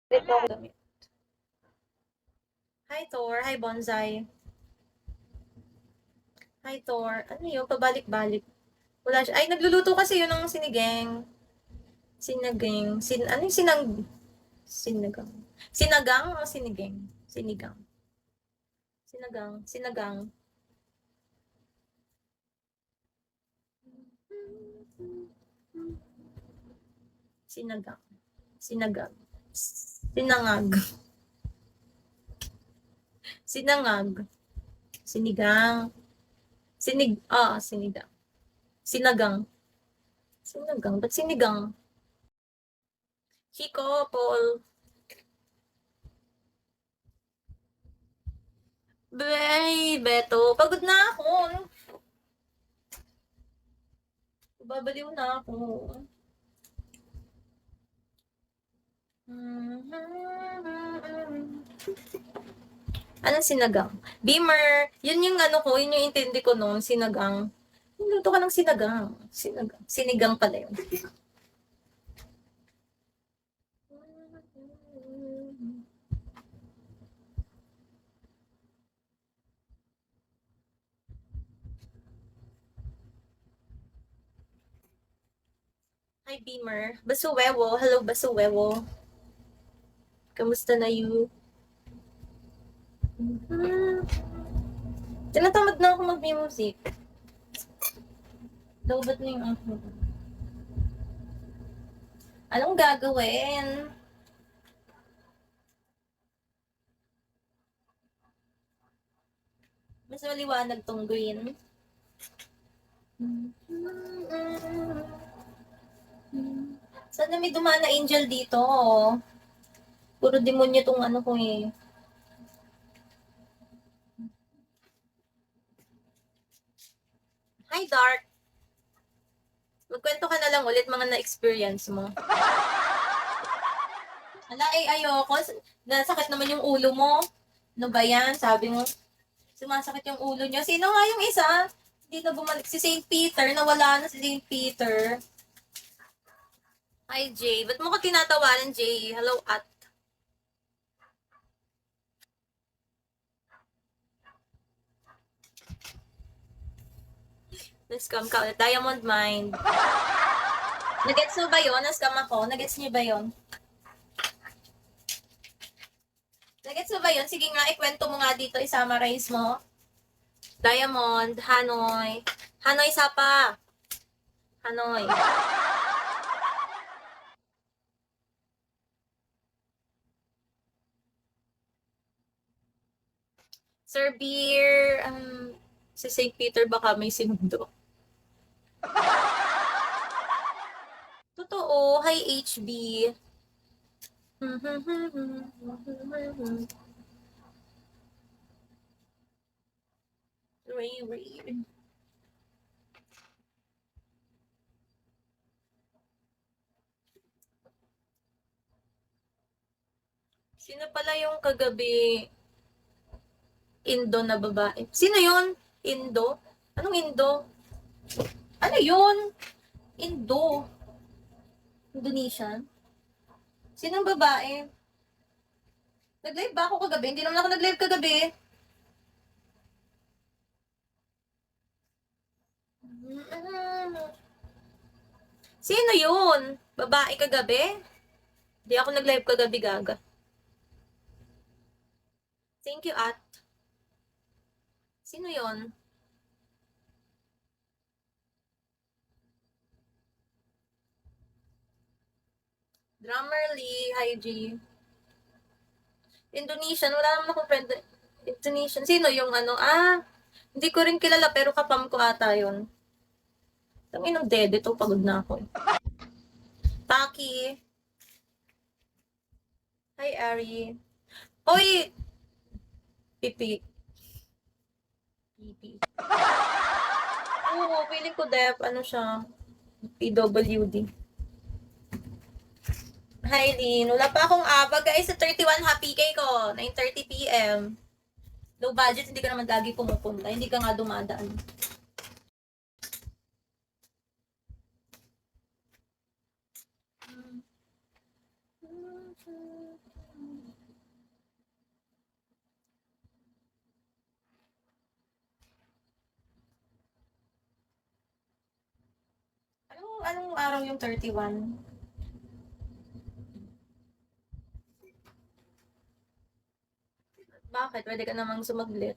Ito ako damit. Hi, Thor. Hi, Bonsai. Hi, Thor. Ano yun? Pabalik-balik. Wala siya. Ay, nagluluto kasi yun ng sinigang. Sinagang. Ano yung sinagang? Sinagang o sinigang? Sinigang. Sinagang. Sinagang. Sinagang. Sinagang. Sinangag. Sinangag. Sinigang. Sinigang. Sinagang. Sinagang. Ba't sinigang? Chico, Paul. Beto. Pagod na ako. Babaliw na ako. Anong sinagang? Beamer. Yun yung ano ko, yun yung intindi ko noon, sinagang. Niluto ka ng sinagang. Sinagang. Sinigang pala yun. Hi, Beamer. Basuwewo. Hello, Basuwewo. Kamusta na you? Tinatamad na ako mag-music. Lowbat na yung ako. Anong gagawin? Mas maliwanag tong green. Sana may dumaan na angel dito. Puro demonyo tong ano ko eh. Hi, Dark. Magkwento ka na lang ulit mga na-experience mo. Ala, ayoko. Nasakit naman yung ulo mo. Ano ba yan? Sabi mo, sumasakit yung ulo niyo. Sino nga yung isa? Hindi na bumalik. Si St. Peter. Nawala na si St. Peter. Hi, Jay. Ba't mo ko tinatawanan, Jay? Hello, at. Na-scam ka ulit. Diamond Mind. Nagets mo ba yun? Na-scam ako. Nagets niyo ba yun? Nagets mo ba yun? Sige nga, ikwento mo nga dito. I-summarize mo. Diamond, Hanoi. Hanoi Sapa. Hanoi. Sir Beer, si St. Peter baka may sinundo. Totoo, hi HB. Ray, Ray. Sino pala yung kagabi Indo na babae? Sino yun? Indo? Anong Indo? Ano yun? Indo. Indonesian? Sinong babae? Nag-live ba ako kagabi? Hindi naman ako nag-live kagabi. Sino yun? Babae kagabi? Hindi ako nag-live kagabi, gaga. Thank you, at. Sino yon? Drummer Lee, hi G. Indonesian, wala naman akong friend. Indonesian, sino yung ano? Hindi ko rin kilala pero kapam ko ata yun. Tangin ng dede to, pagod na ako. Taki. Hi Ari. Hoy! Pipi. Pipi. Oo, feeling ko dep, ano siya, PWD. Hi, Lynn. Wala pa akong aba, guys. Sa 31, happy kay ko. 9:30 p.m. Low budget, hindi ka naman lagi pumupunta. Hindi ka nga dumadaan. anong araw yung 31? Bakit? Pwede ka namang sumaglit.